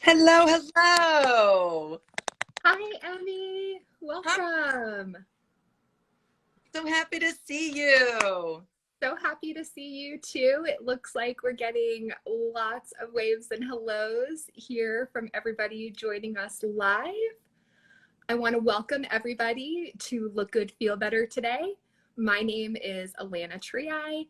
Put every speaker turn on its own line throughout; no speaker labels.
Hello, hello.
Hi, Emmy.
I'm
Welcome.
so happy to see you.
So happy to see you too. It looks like we're getting lots of waves and hellos here from everybody joining us live. I want to welcome everybody to Look Good, Feel Better today. My name is Alana Triai,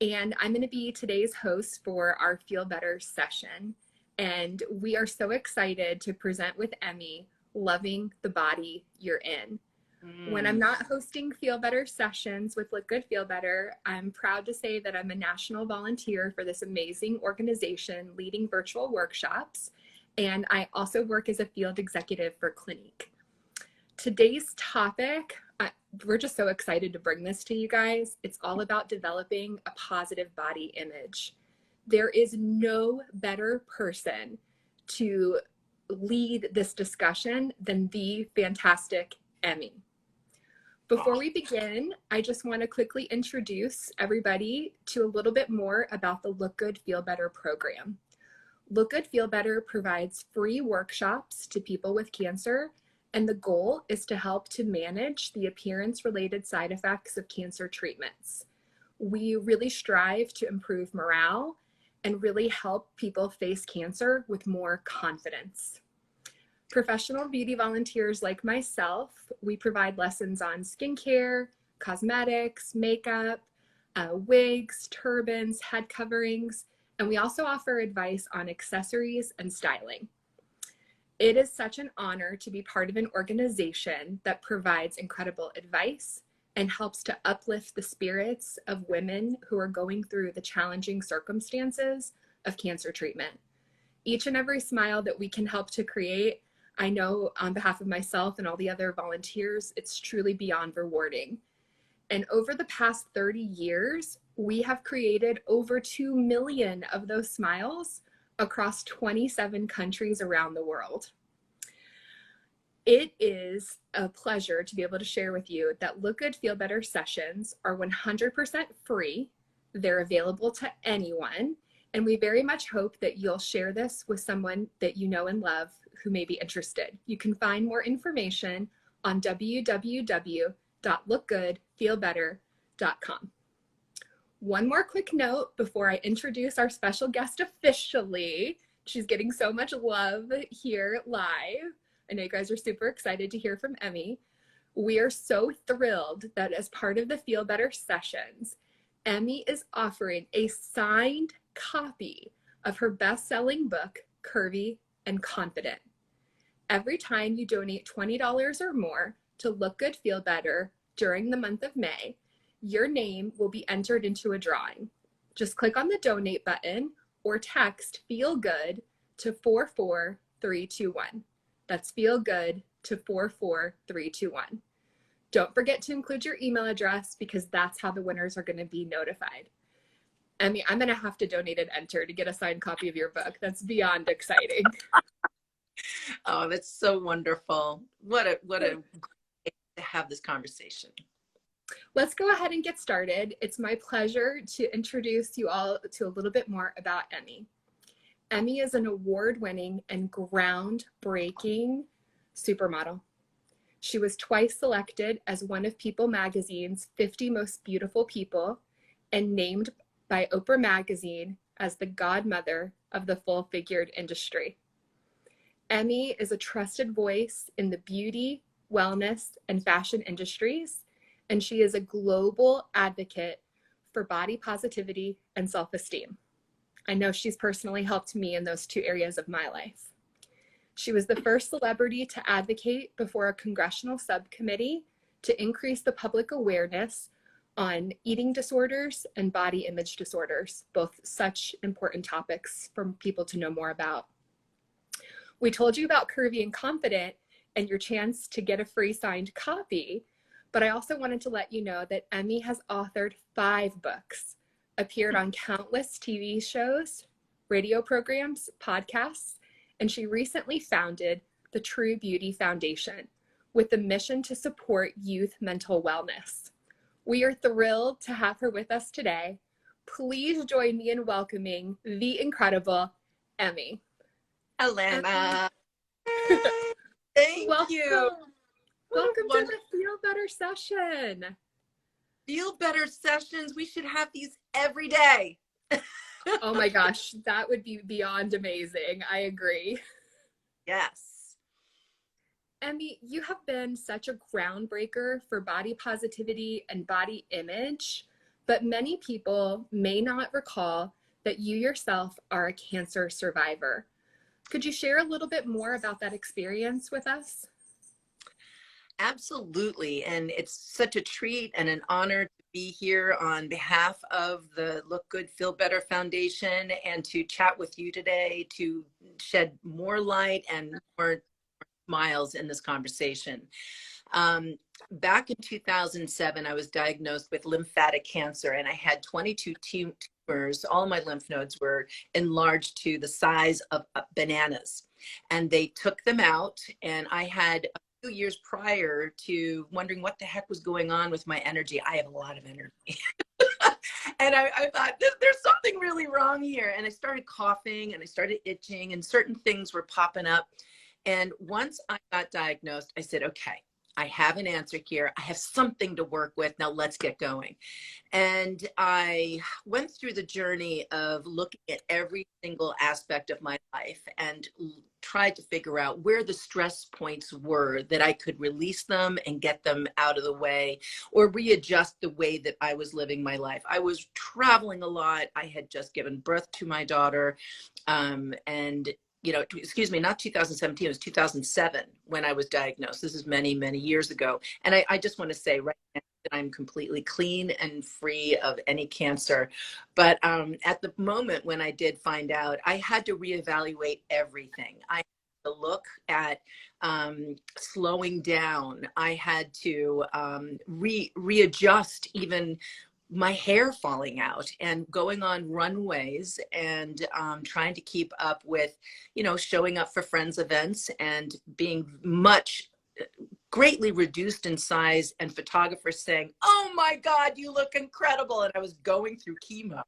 and I'm going to be today's host for our Feel Better session. And we are so excited to present with Emmy, Loving the Body You're In. When I'm not hosting Feel Better sessions with Look Good, Feel Better, I'm proud to say that I'm a national volunteer for this amazing organization leading virtual workshops. And I also work as a field executive for Clinique. Today's topic, we're just so excited to bring this to you guys. It's all about developing a positive body image. There is no better person to lead this discussion than the fantastic Emmy. Before we begin, I just want to quickly introduce everybody to a little bit more about the Look Good, Feel Better program. Look Good, Feel Better provides free workshops to people with cancer, and the goal is to help to manage the appearance-related side effects of cancer treatments. We really strive to improve morale and really help people face cancer with more confidence. Professional beauty volunteers like myself, we provide lessons on skincare, cosmetics, makeup, wigs, turbans, head coverings, and we also offer advice on accessories and styling. It is such an honor to be part of an organization that provides incredible advice and helps to uplift the spirits of women who are going through the challenging circumstances of cancer treatment. Each and every smile that we can help to create, I know on behalf of myself and all the other volunteers, it's truly beyond rewarding. And over the past 30 years, we have created over 2 million of those smiles across 27 countries around the world. It is a pleasure to be able to share with you that Look Good, Feel Better sessions are 100% free. They're available to anyone. And we very much hope that you'll share this with someone that you know and love who may be interested. You can find more information on www.lookgoodfeelbetter.com. One more quick note before I introduce our special guest officially. She's getting so much love here live. I know you guys are super excited to hear from Emmy. We are so thrilled that as part of the Feel Better sessions, Emmy is offering a signed copy of her best-selling book, Curvy and Confident. Every time you donate $20 or more to Look Good, Feel Better during the month of May, your name will be entered into a drawing. Just click on the donate button or text Feel Good to 44321. That's Feel Good to 44321. Don't forget to include your email address because that's how the winners are going to be notified. Emmy, I'm going to have to donate and enter to get a signed copy of your book. That's beyond exciting.
Oh, that's so wonderful. What a great to have this conversation.
Let's go ahead and get started. It's my pleasure to introduce you all to a little bit more about Emmy. Emmy is an award-winning and groundbreaking supermodel. She was twice selected as one of People magazine's 50 Most Beautiful People and named by Oprah magazine as the godmother of the full-figured industry. Emmy is a trusted voice in the beauty, wellness, and fashion industries, and she is a global advocate for body positivity and self-esteem. I know she's personally helped me in those two areas of my life. She was the first celebrity to advocate before a congressional subcommittee to increase the public awareness on eating disorders and body image disorders, both such important topics for people to know more about. We told you about Curvy and Confident and your chance to get a free signed copy, but I also wanted to let you know that Emmy has authored 5 books, appeared on countless TV shows, radio programs, podcasts, and she recently founded the True Beauty Foundation with the mission to support youth mental wellness. We are thrilled to have her with us today. Please join me in welcoming the incredible Emmy. Emmy,
Elena. Hey, thank you.
welcome.
What a
Welcome to
wonderful
the Feel Better session.
feel better sessions. We should have these every day.
Oh my gosh, that would be beyond amazing. I agree.
Yes.
Emmy, you have been such a groundbreaker for body positivity and body image, but many people may not recall that you yourself are a cancer survivor. Could you share a little bit more about that experience with us?
Absolutely. And it's such a treat and an honor to be here on behalf of the Look Good, Feel Better Foundation and to chat with you today to shed more light and more smiles in this conversation. Um, Back in 2007, I was diagnosed with lymphatic cancer and I had 22 tumors. All my lymph nodes were enlarged to the size of bananas. And they took them out, and I had a few years prior to wondering what the heck was going on with my energy. I have a lot of energy. And I thought, there's something really wrong here. And I started coughing and I started itching and certain things were popping up. And once I got diagnosed, I said, okay, I have an answer here. I have something to work with. Now let's get going. And I went through the journey of looking at every single aspect of my life and tried to figure out where the stress points were that I could release them and get them out of the way or readjust the way that I was living my life. I was traveling a lot. I had just given birth to my daughter. And excuse me, not 2017, it was 2007 when I was diagnosed. This is many, many years ago. And I just want to say right now that I'm completely clean and free of any cancer. But at the moment when I did find out, I had to reevaluate everything. I had to look at slowing down. I had to readjust even my hair falling out and going on runways and trying to keep up with, showing up for friends' events and being greatly reduced in size and photographers saying, oh my God, you look incredible. And I was going through chemo.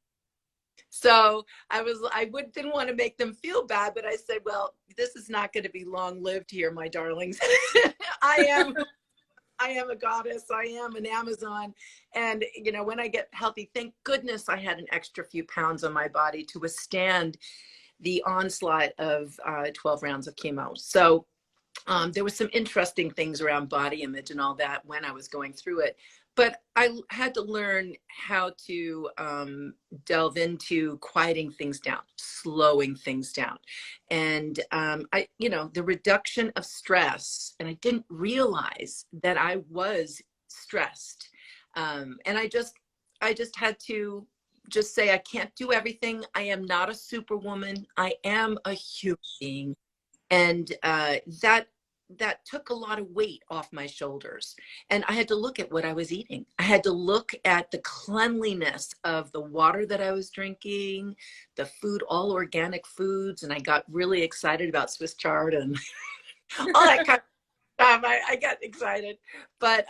So didn't want to make them feel bad, but I said, well, this is not going to be long lived here, my darlings. I am a goddess. I am an Amazon. And, when I get healthy, thank goodness I had an extra few pounds on my body to withstand the onslaught of 12 rounds of chemo. So there was some interesting things around body image and all that when I was going through it. But I had to learn how to delve into quieting things down, slowing things down. And the reduction of stress, and I didn't realize that I was stressed. And I just had to just say, I can't do everything. I am not a superwoman. I am a human being. And that took a lot of weight off my shoulders. And I had to look at what I was eating. I had to look at the cleanliness of the water that I was drinking, the food, all organic foods. And I got really excited about Swiss chard and all that kind of stuff. I got excited. But,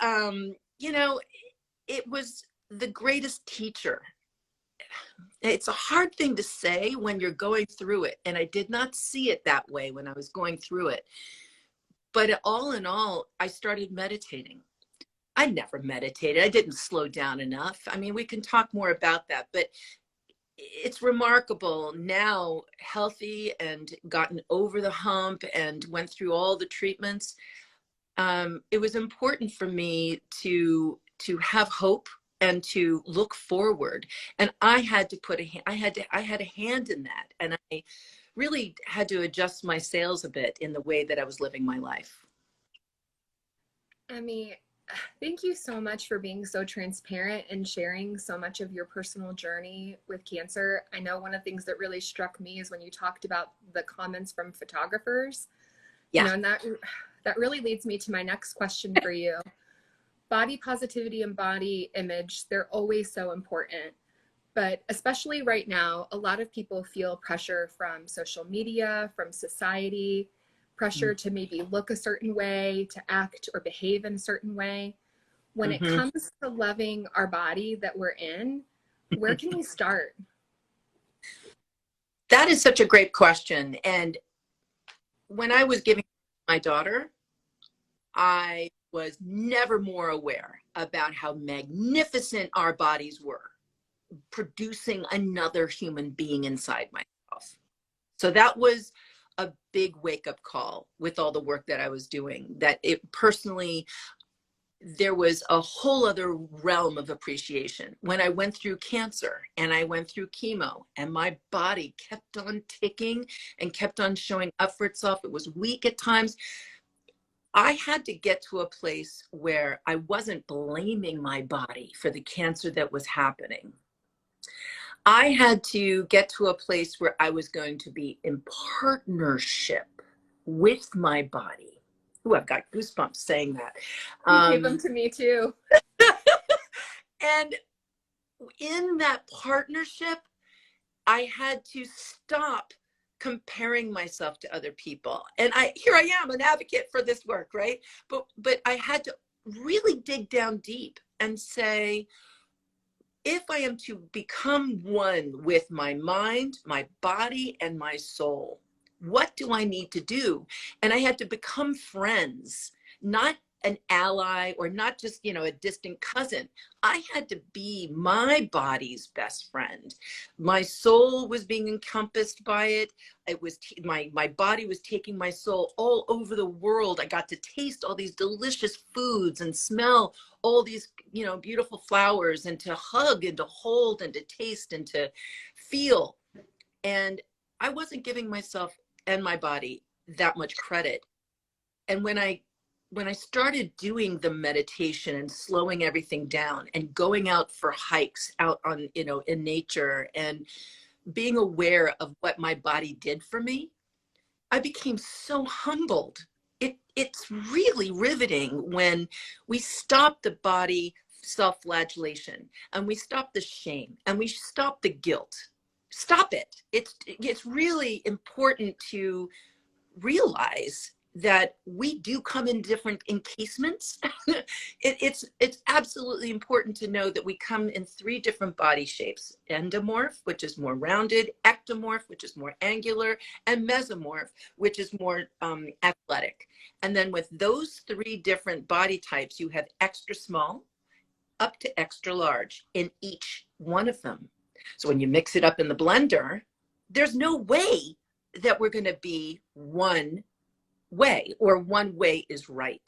it was the greatest teacher. It's a hard thing to say when you're going through it. And I did not see it that way when I was going through it. But all in all, I started meditating. I never meditated. I didn't slow down enough. I mean, we can talk more about that, but it's remarkable now, healthy and gotten over the hump and went through all the treatments. It was important for me to have hope and to look forward. And I had to I had a hand in that. And I really had to adjust my sails a bit in the way that I was living my life.
Emmy, thank you so much for being so transparent and sharing so much of your personal journey with cancer. I know one of the things that really struck me is when you talked about the comments from photographers.
Yeah.
And that really leads me to my next question for you. Body positivity and body image, they're always so important. But especially right now, a lot of people feel pressure from social media, from society, pressure to maybe look a certain way, to act or behave in a certain way. When it comes to loving our body that we're in, where can we start?
That is such a great question. And when I was giving my daughter, I was never more aware about how magnificent our bodies were, producing another human being inside myself. So that was a big wake-up call with all the work that I was doing, that it personally, there was a whole other realm of appreciation. When I went through cancer and I went through chemo and my body kept on ticking and kept on showing up for itself, it was weak at times. I had to get to a place where I wasn't blaming my body for the cancer that was happening. I had to get to a place where I was going to be in partnership with my body. Ooh, I've got goosebumps saying that.
You gave them to me too.
And in that partnership, I had to stop comparing myself to other people. And here I am, an advocate for this work, right? But I had to really dig down deep and say, if I am to become one with my mind, my body, and my soul, what do I need to do? And I had to become friends, not an ally or not just, a distant cousin. I had to be my body's best friend. My soul was being encompassed by it. It was my body was taking my soul all over the world. I got to taste all these delicious foods and smell all these, beautiful flowers, and to hug and to hold and to taste and to feel. And I wasn't giving myself and my body that much credit. And when I started doing the meditation and slowing everything down and going out for hikes out on, in nature and being aware of what my body did for me, I became so humbled. It's really riveting when we stop the body self-flagellation and we stop the shame and we stop the guilt. Stop it. It's really important to realize that we do come in different encasements. It's absolutely important to know that we come in 3 different body shapes: endomorph, which is more rounded; ectomorph, which is more angular; and mesomorph, which is more athletic. And then with those 3 different body types, you have extra small up to extra large in each one of them. So when you mix it up in the blender, there's no way that we're going to be one way, or one way is right.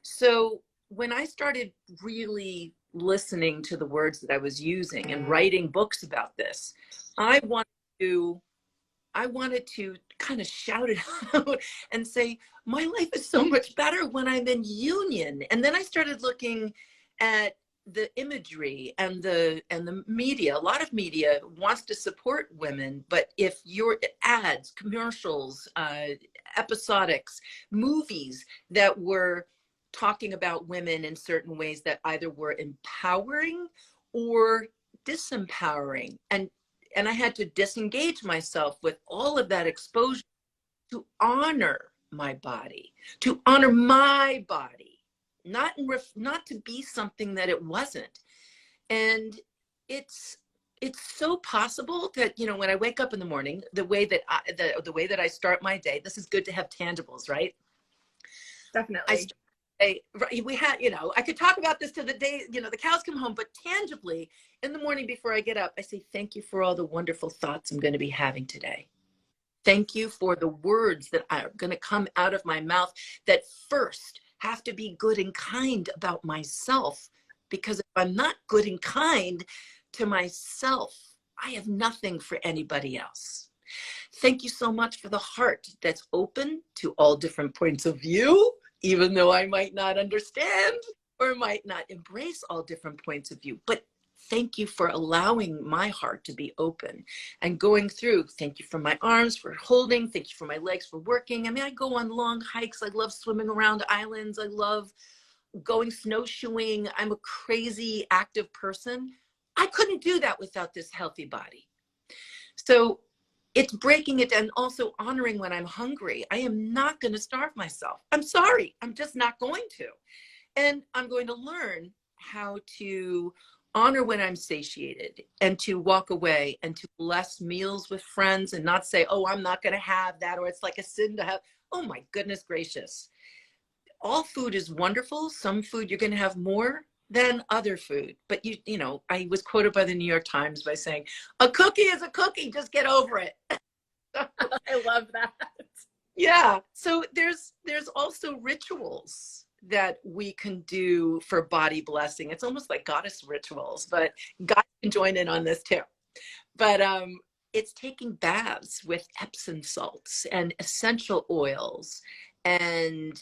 So when I started really listening to the words that I was using and writing books about this, I wanted to kind of shout it out and say, my life is so much better when I'm in union. And then I started looking at the imagery and the media. A lot of media wants to support women, but if your ads, commercials, episodics, movies that were talking about women in certain ways that either were empowering or disempowering, and I had to disengage myself with all of that exposure to honor my body, not to be something that it wasn't. And it's so possible that, when I wake up in the morning, the way that I start my day, this is good to have tangibles, right?
Definitely.
We had, I could talk about this to the day, the cows come home, but tangibly in the morning before I get up, I say, thank you for all the wonderful thoughts I'm going to be having today. Thank you for the words that are going to come out of my mouth that first have to be good and kind about myself, because if I'm not good and kind to myself, I have nothing for anybody else. Thank you so much for the heart that's open to all different points of view, even though I might not understand or might not embrace all different points of view. But thank you for allowing my heart to be open and going through. Thank you for my arms for holding. Thank you for my legs for working. I mean, I go on long hikes. I love swimming around islands. I love going snowshoeing. I'm a crazy active person. I couldn't do that without this healthy body. So it's breaking it and also honoring when I'm hungry. I am not going to starve myself. I'm sorry. I'm just not going to. And I'm going to learn how to honor when I'm satiated and to walk away and to bless meals with friends and not say, oh, I'm not going to have that, or it's like a sin to have. Oh my goodness gracious. All food is wonderful. Some food you're going to have more than other food. But you know, I was quoted by the New York Times by saying, a cookie is a cookie, just get over it.
I love that.
Yeah. So there's also rituals that we can do for body blessing. It's almost like goddess rituals, but God can join in on this too. But it's taking baths with Epsom salts and essential oils and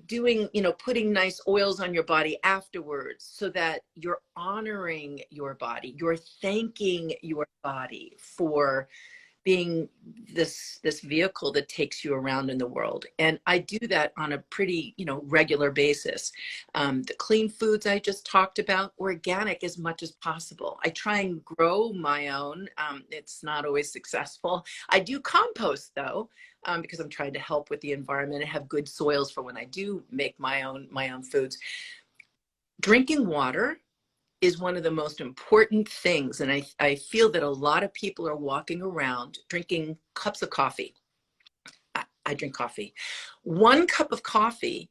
doing, you know, putting nice oils on your body afterwards so that you're honoring your body. You're thanking your body for being this vehicle that takes you around in the world. And I do that on a pretty, you know, regular basis. The clean foods I just talked about, organic as much as possible. I try and grow my own. It's not always successful. I do compost though, because I'm trying to help with the environment and have good soils for when I do make my own foods. Drinking water is one of the most important things. And I feel that a lot of people are walking around drinking cups of coffee. I drink coffee. 1 cup of coffee,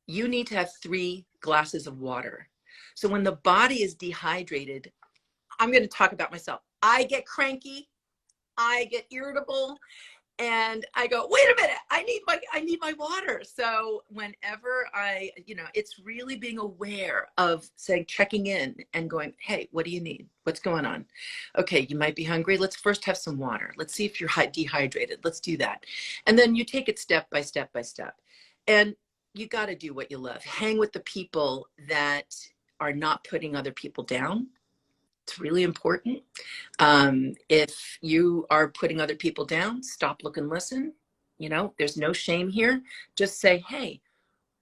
you need to have 3 glasses of water. So when the body is dehydrated, I'm going to talk about myself. I get cranky. I get irritable. And I go, wait a minute, I need my water. So whenever it's really being aware of saying, checking in and going, hey, what do you need? What's going on? Okay, you might be hungry. Let's first have some water. Let's see if you're dehydrated. Let's do that. And then you take it step by step by step. And you got to do what you love. Hang with the people that are not putting other people down. It's really important. If you are putting other people down, stop, look, and listen. You know, there's no shame here. Just say, hey,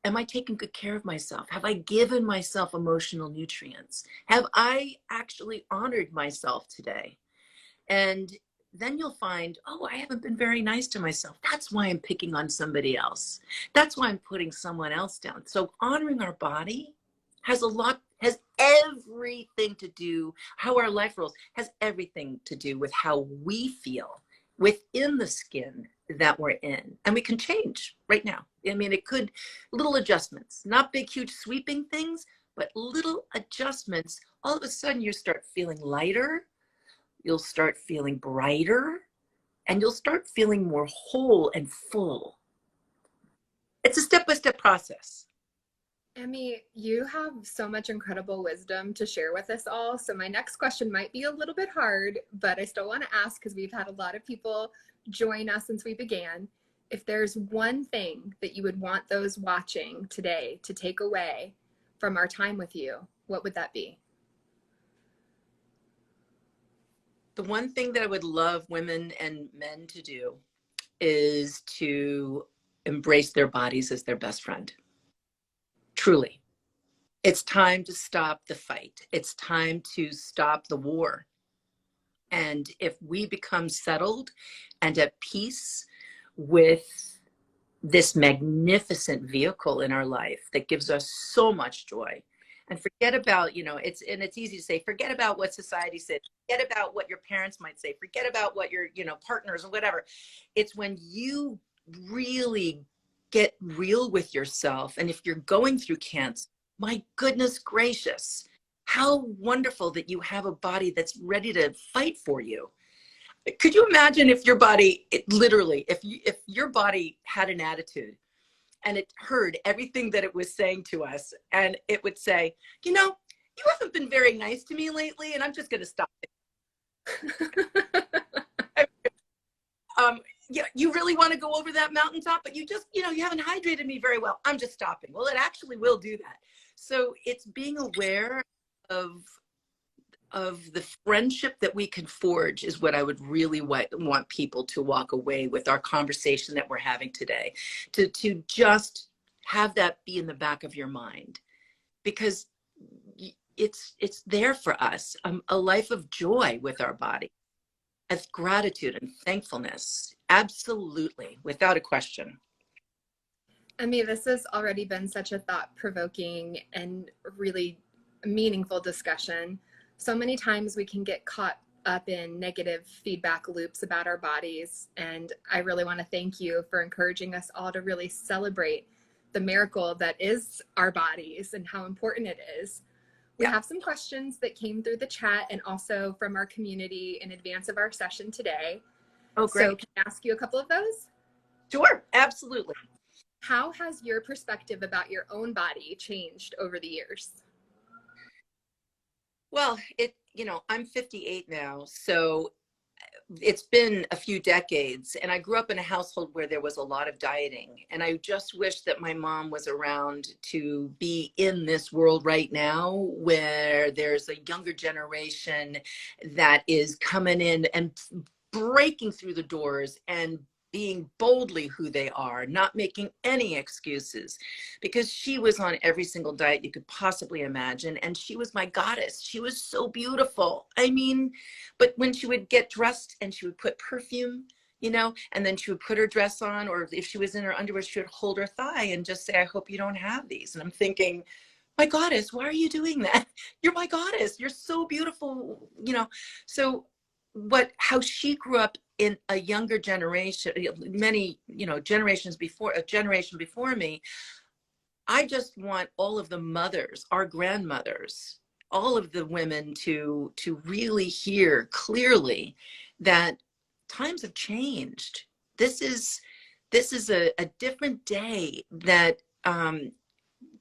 am I taking good care of myself? Have I given myself emotional nutrients? Have I actually honored myself today? And then you'll find, oh, I haven't been very nice to myself. That's why I'm picking on somebody else. That's why I'm putting someone else down. So honoring our body has everything to do, how our life rolls has everything to do with how we feel within the skin that we're in. And we can change right now. I mean, it could, little adjustments, not big, huge sweeping things, but little adjustments. All of a sudden you start feeling lighter, you'll start feeling brighter, and you'll start feeling more whole and full. It's a step-by-step process.
Emmy, you have so much incredible wisdom to share with us all. So my next question might be a little bit hard, but I still want to ask because we've had a lot of people join us since we began. If there's one thing that you would want those watching today to take away from our time with you, what would that be?
The one thing that I would love women and men to do is to embrace their bodies as their best friend. Truly. It's time to stop the fight. It's time to stop the war. And if we become settled and at peace with this magnificent vehicle in our life that gives us so much joy, and forget about, it's easy to say, forget about what society said, forget about what your parents might say, forget about what your, partners or whatever. It's when you really get real with yourself. And if you're going through cancer, my goodness gracious, how wonderful that you have a body that's ready to fight for you. Could you imagine if your body, if your body had an attitude and it heard everything that it was saying to us, and it would say, you haven't been very nice to me lately, and I'm just going to stop it. Yeah, you really want to go over that mountaintop, but you just, you haven't hydrated me very well. I'm just stopping. Well, it actually will do that. So it's being aware of the friendship that we can forge is what I would really want people to walk away with our conversation that we're having today, to just have that be in the back of your mind, because it's there for us, a life of joy with our body, as gratitude and thankfulness. Absolutely, without a question.
I mean, this has already been such a thought-provoking and really meaningful discussion. So many times we can get caught up in negative feedback loops about our bodies. And I really want to thank you for encouraging us all to really celebrate the miracle that is our bodies and how important it is. We have some questions that came through the chat and also from our community in advance of our session today.
Oh, great.
So can I ask you a couple of those?
Sure, absolutely.
How has your perspective about your own body changed over the years?
Well, I'm 58 now, so it's been a few decades, and I grew up in a household where there was a lot of dieting, and I just wish that my mom was around to be in this world right now where there's a younger generation that is coming in and breaking through the doors and being boldly who they are, not making any excuses, because she was on every single diet you could possibly imagine. And she was my goddess. She was so beautiful. I mean, but when she would get dressed and she would put perfume, and then she would put her dress on, or if she was in her underwear, she would hold her thigh and just say, I hope you don't have these. And I'm thinking, my goddess, why are you doing that? You're my goddess. You're so beautiful, So how she grew up in a younger generation, many, generations before, a generation before me, I just want all of the mothers, our grandmothers, all of the women to really hear clearly that times have changed. This is a different day. That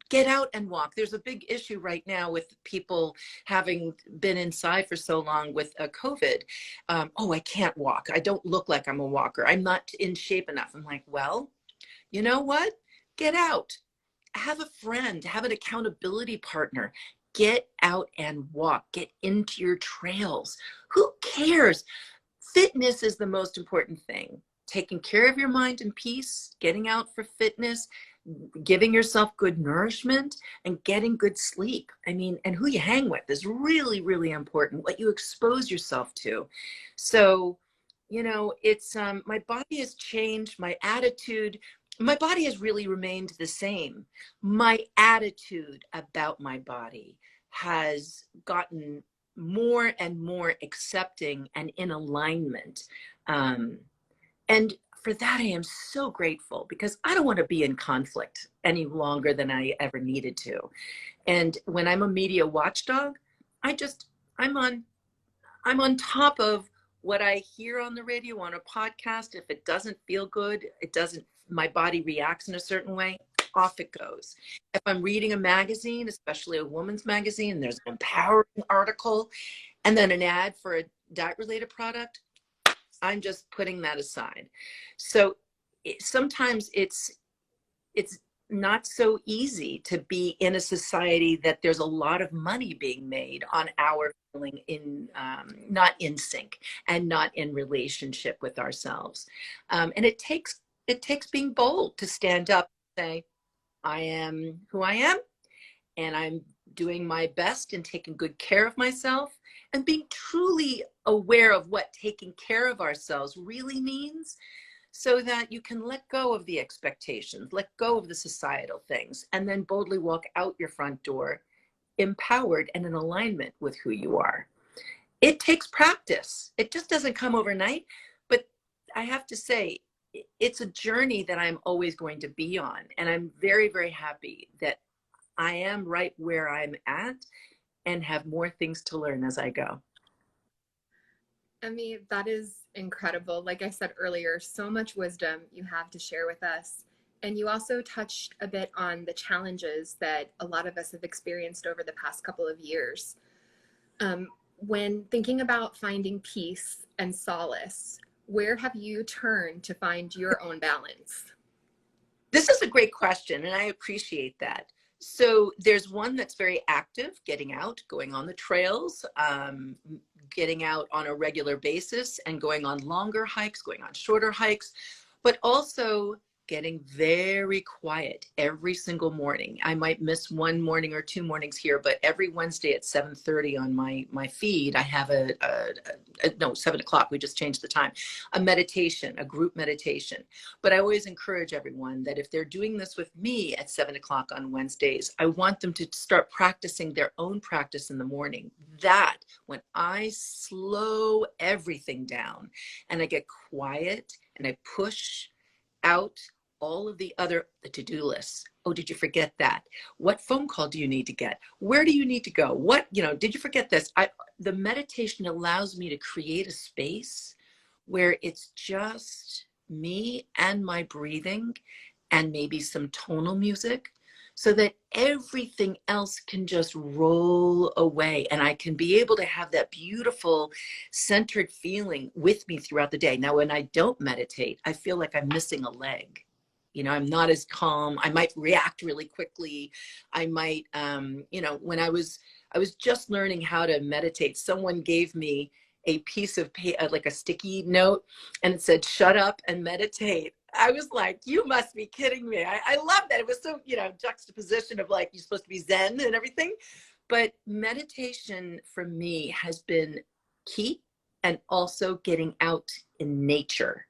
get out and walk. There's a big issue right now with people having been inside for so long with COVID. Oh, I can't walk. I don't look like I'm a walker. I'm not in shape enough. I'm like, well, you know what? Get out. Have a friend. Have an accountability partner. Get out and walk. Get into your trails. Who cares? Fitness is the most important thing. Taking care of your mind and peace, getting out for fitness, giving yourself good nourishment, and getting good sleep. I mean, and who you hang with is really, really important, what you expose yourself to. So, it's my body has changed, my attitude, my body has really remained the same. My attitude about my body has gotten more and more accepting and in alignment. And for that, I am so grateful, because I don't want to be in conflict any longer than I ever needed to. And when I'm a media watchdog, I'm on top of what I hear on the radio, on a podcast. If it doesn't feel good, my body reacts in a certain way, off it goes. If I'm reading a magazine, especially a woman's magazine, there's an empowering article and then an ad for a diet related product, I'm just putting that aside. So sometimes it's not so easy to be in a society that there's a lot of money being made on our feeling not in sync and not in relationship with ourselves. And it takes being bold to stand up and say, I am who I am, and I'm doing my best and taking good care of myself, and being truly aware of what taking care of ourselves really means, so that you can let go of the expectations, let go of the societal things, and then boldly walk out your front door empowered and in alignment with who you are. It takes practice. It just doesn't come overnight, but I have to say, it's a journey that I'm always going to be on. And I'm very, very happy that I am right where I'm at and have more things to learn as I go.
I mean, that is incredible. Like I said earlier, so much wisdom you have to share with us. And you also touched a bit on the challenges that a lot of us have experienced over the past couple of years. When thinking about finding peace and solace, where have you turned to find your own balance?
This is a great question, and I appreciate that. So there's one that's very active, getting out, going on the trails, getting out on a regular basis and going on longer hikes, going on shorter hikes, but also getting very quiet every single morning. I might miss one morning or 2 mornings here, but every Wednesday at 7:30 on my feed, I have no, 7 o'clock. We just changed the time. A meditation, a group meditation. But I always encourage everyone that if they're doing this with me at 7 o'clock on Wednesdays, I want them to start practicing their own practice in the morning. That when I slow everything down and I get quiet and I push out all of the to-do lists. Oh, did you forget that? What phone call do you need to get? Where do you need to go? What, did you forget this? The meditation allows me to create a space where it's just me and my breathing and maybe some tonal music so that everything else can just roll away and I can be able to have that beautiful centered feeling with me throughout the day. Now, when I don't meditate, I feel like I'm missing a leg. I'm not as calm. I might react really quickly. I might, when I was just learning how to meditate, someone gave me a piece of like a sticky note, and it said, "Shut up and meditate." I was like, you must be kidding me. I love that. It was so, juxtaposition of like, you're supposed to be Zen and everything. But meditation for me has been key, and also getting out in nature.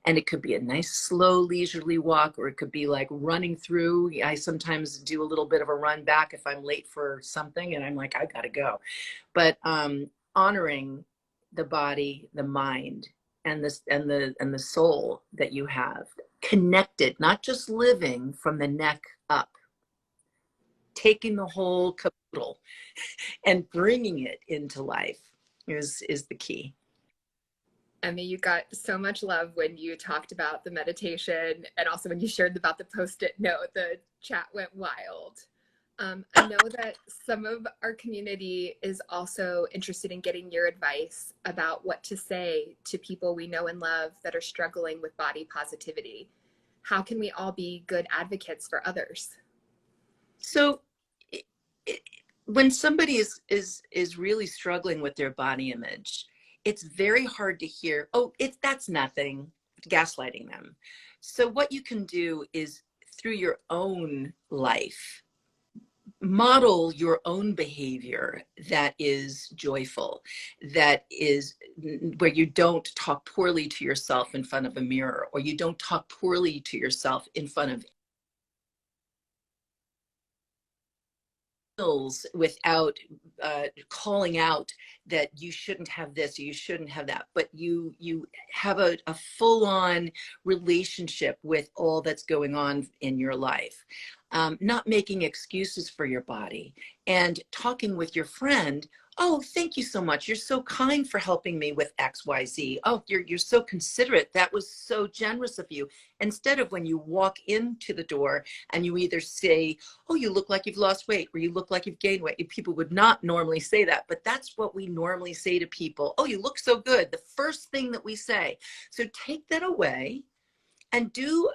And it could be a nice, slow, leisurely walk, or it could be like running through. I sometimes do a little bit of a run back if I'm late for something and I'm like, I gotta go. But honoring the body, the mind, and the soul that you have connected, not just living from the neck up, taking the whole caboodle and bringing it into life is the key.
Emmy, you got so much love when you talked about the meditation, and also when you shared about the post-it note. The chat went wild. I know that some of our community is also interested in getting your advice about what to say to people we know and love that are struggling with body positivity. How can we all be good advocates for others?
So when somebody is really struggling with their body image, it's very hard to hear, oh, that's nothing, gaslighting them. So what you can do is, through your own life, model your own behavior that is joyful, that is where you don't talk poorly to yourself in front of a mirror, or you don't talk poorly to yourself in front of without calling out that you shouldn't have this or you shouldn't have that, but you have a full-on relationship with all that's going on in your life, not making excuses for your body, and talking with your friend. Oh, thank you so much. You're so kind for helping me with XYZ. Oh, you're so considerate. That was so generous of you. Instead of when you walk into the door and you either say, oh, you look like you've lost weight, or you look like you've gained weight. People would not normally say that, but that's what we normally say to people. Oh, you look so good. The first thing that we say. So take that away and do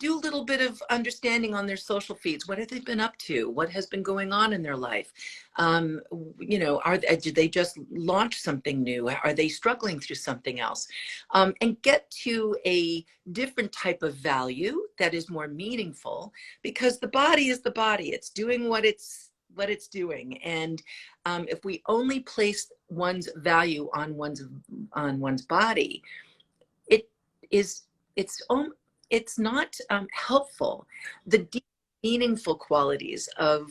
a little bit of understanding on their social feeds. What have they been up to? What has been going on in their life? Did they just launch something new? Are they struggling through something else? And get to a different type of value that is more meaningful, because the body is the body. It's doing what it's doing. And if we only place one's value on one's body, it is it's not helpful. The deep, meaningful qualities of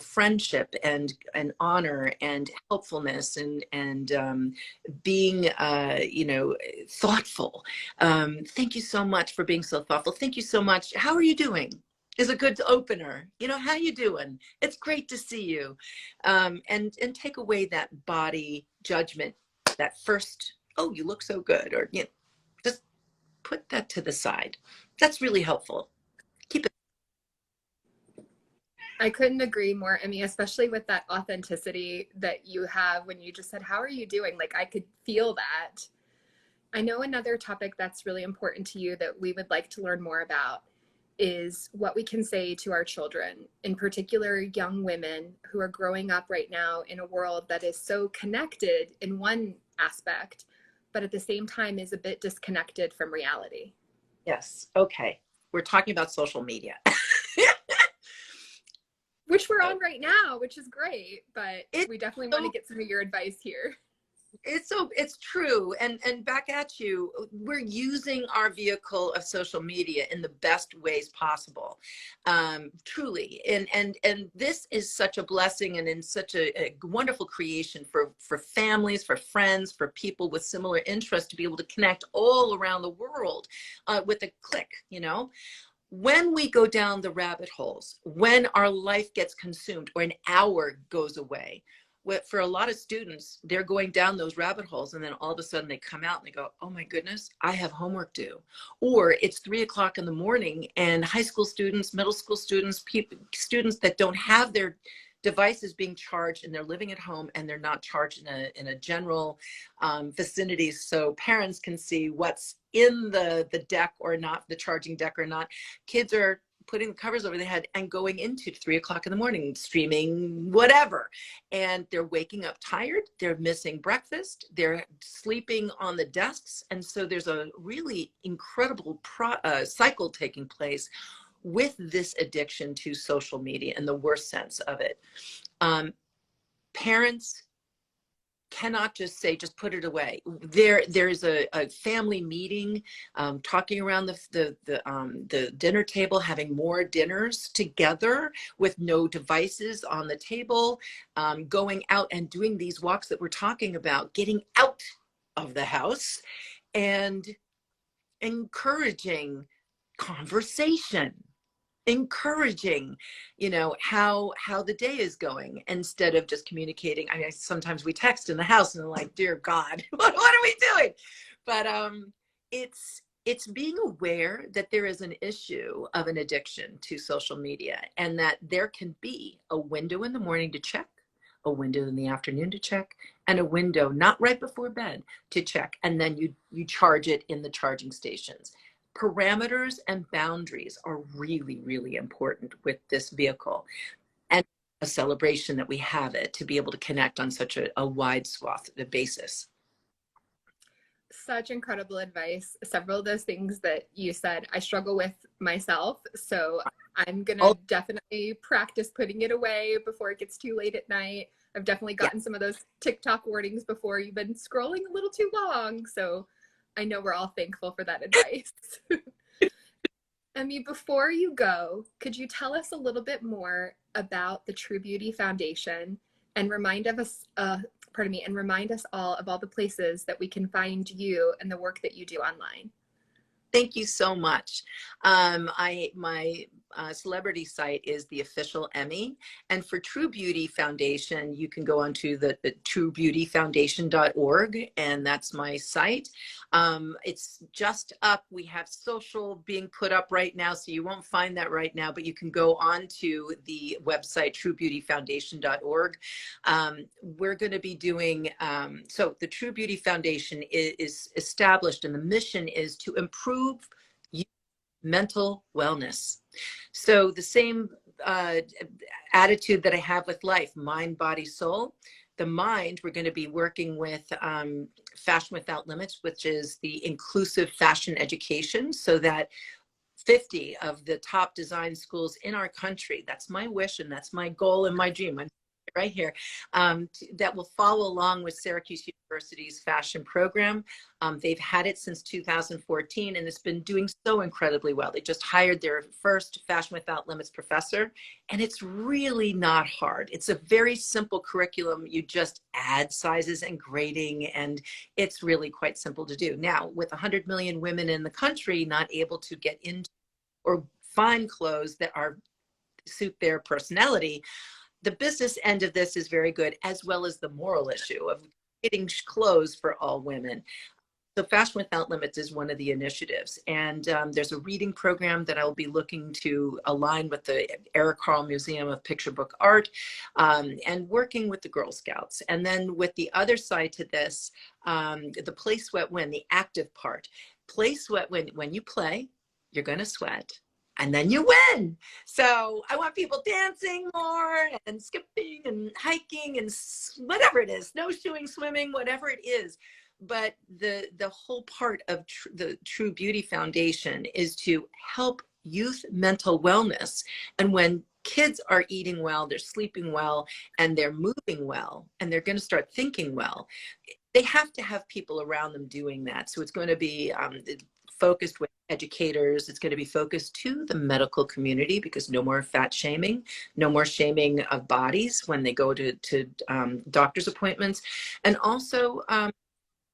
friendship and honor and helpfulness and being thoughtful. Thank you so much for being so thoughtful. Thank you so much. How are you doing? Is a good opener. How you doing? It's great to see you. And take away that body judgment, that first, oh, you look so good, or just put that to the side. That's really helpful. Keep it.
I couldn't agree more, Emmy, especially with that authenticity that you have when you just said, how are you doing? Like, I could feel that. I know another topic that's really important to you that we would like to learn more about is what we can say to our children, in particular young women who are growing up right now in a world that is so connected in one aspect, but at the same time is a bit disconnected from reality.
Yes. Okay. we're talking about social media.
Which we're on right now, which is great, but we definitely want to
so
get some of your advice here.
it's true. And back at you, we're using our vehicle of social media in the best ways possible. Truly. And this is such a blessing and in such a wonderful creation for families, for friends, for people with similar interests to be able to connect all around the world with a click, you know. When we go down the rabbit holes, when our life gets consumed or an hour goes away, for a lot of students, they're going down those rabbit holes and then all of a sudden they come out and they go, oh my goodness, I have homework due. Or it's 3 o'clock in the morning and high school students, middle school students, students that don't have their devices being charged and they're living at home and they're not charged in a general vicinity so parents can see what's in the deck or not, the charging deck or not. Kids are putting the covers over their head and going into 3 o'clock in the morning, streaming whatever. And they're waking up tired, they're missing breakfast, they're sleeping on the desks. And so there's a really incredible cycle taking place with this addiction to social media in the worst sense of it. Parents cannot just say, just put it away. There's a family meeting, talking around the dinner table, having more dinners together with no devices on the table, going out and doing these walks that we're talking about, getting out of the house and encouraging conversation, encouraging, you know, how the day is going instead of just communicating. I mean, sometimes we text in the house and I'm like, dear God, what are we doing? But it's being aware that there is an issue of an addiction to social media and that there can be a window in the morning to check, a window in the afternoon to check, and a window not right before bed to check, and then you charge it in the charging stations. Parameters and boundaries are really, really important with this vehicle, and a celebration that we have it to be able to connect on such a wide swath basis.
Such incredible advice. Several of those things that you said, I struggle with myself. So I'm going to definitely practice putting it away before it gets too late at night. I've definitely gotten some of those TikTok warnings before. You've been scrolling a little too long. So I know we're all thankful for that advice. Emme, before you go, could you tell us a little bit more about the True Beauty Foundation and remind us all of all the places that we can find you and the work that you do online?
Thank you so much. My celebrity site is the official Emme. And for True Beauty Foundation, you can go onto the truebeautyfoundation.org, and that's my site. It's just up. We have social being put up right now, so you won't find that right now, but you can go on to the website, truebeautyfoundation.org. We're going to be doing, so the True Beauty Foundation is established, and the mission is to improve mental wellness. So the same attitude that I have with life, mind, body, soul. The mind, we're going to be working with Fashion Without Limits, which is the inclusive fashion education, so that 50 of the top design schools in our country, that's my wish and that's my goal and my dream, I'm right here, that will follow along with Syracuse University's fashion program. They've had it since 2014 and it's been doing so incredibly well. They just hired their first Fashion Without Limits professor, and it's really not hard. It's a very simple curriculum. You just add sizes and grading, and it's really quite simple to do. Now, with 100 million women in the country not able to get into or find clothes that suit their personality, the business end of this is very good, as well as the moral issue of getting clothes for all women. So Fashion Without Limits is one of the initiatives. And there's a reading program that I'll be looking to align with the Eric Carle Museum of Picture Book Art, and working with the Girl Scouts. And then with the other side to this, the Play, Sweat, Win, the active part. Play, sweat, win. When you play, you're going to sweat. And then you win. So I want people dancing more and skipping and hiking and whatever it is, snowshoeing, swimming, whatever it is. But the whole part of the True Beauty Foundation is to help youth mental wellness. And when kids are eating well, they're sleeping well, and they're moving well, and they're going to start thinking well, they have to have people around them doing that. So it's going to be focused with educators. It's going to be focused to the medical community, because no more fat shaming, no more shaming of bodies when they go to doctor's appointments. And also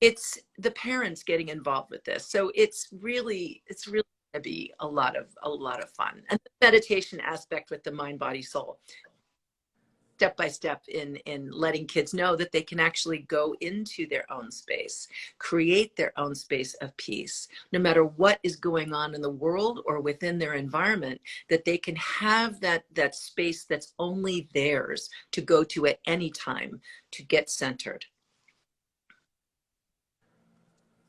it's the parents getting involved with this. So it's really going to be a lot of fun. And the meditation aspect with the mind, body, soul, step by step in letting kids know that they can actually go into their own space, create their own space of peace, no matter what is going on in the world or within their environment, that they can have that space that's only theirs to go to at any time to get centered.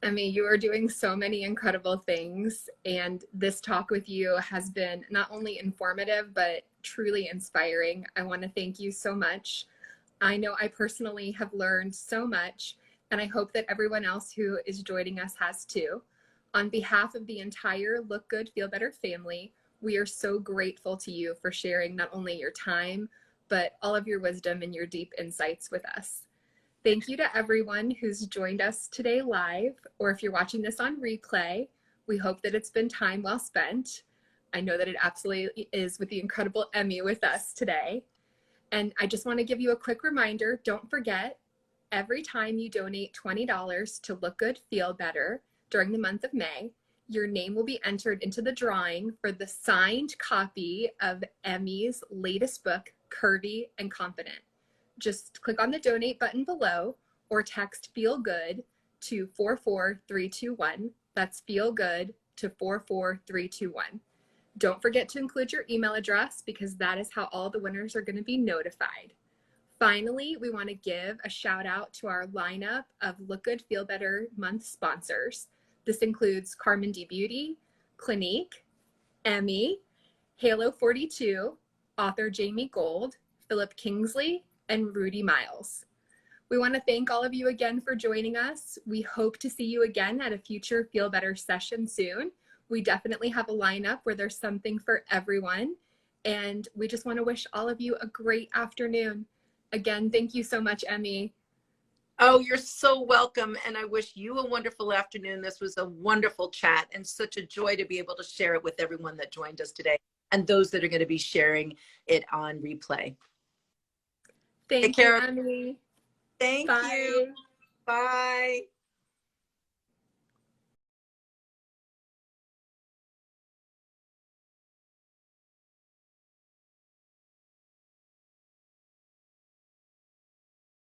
Emme, you are doing so many incredible things, and this talk with you has been not only informative, but truly inspiring. I want to thank you so much. I know I personally have learned so much, and I hope that everyone else who is joining us has too. On behalf of the entire Look Good, Feel Better family, we are so grateful to you for sharing not only your time, but all of your wisdom and your deep insights with us. Thank you to everyone who's joined us today live, or if you're watching this on replay, we hope that it's been time well spent. I know that it absolutely is with the incredible Emme with us today. And I just want to give you a quick reminder, don't forget, every time you donate $20 to Look Good, Feel Better during the month of May, your name will be entered into the drawing for the signed copy of Emme's latest book, Curvy and Confident. Just click on the donate button below or text Feel Good to 44321. That's Feel Good to 44321. Don't forget to include your email address, because that is how all the winners are going to be notified. Finally, we want to give a shout out to our lineup of Look Good, Feel Better month sponsors. This includes Carmen D Beauty, Clinique, Emme, Halo 42, author Jamie Gold, Philip Kingsley, and Rudy Miles. We want to thank all of you again for joining us. We hope to see you again at a future Feel Better session soon. We definitely have a lineup where there's something for everyone. And we just want to wish all of you a great afternoon. Again, thank you so much, Emme.
Oh, you're so welcome. And I wish you a wonderful afternoon. This was a wonderful chat and such a joy to be able to share it with everyone that joined us today and those that are going to be sharing it on replay.
Thank you, Emme.
Thank
Bye.
you. Bye.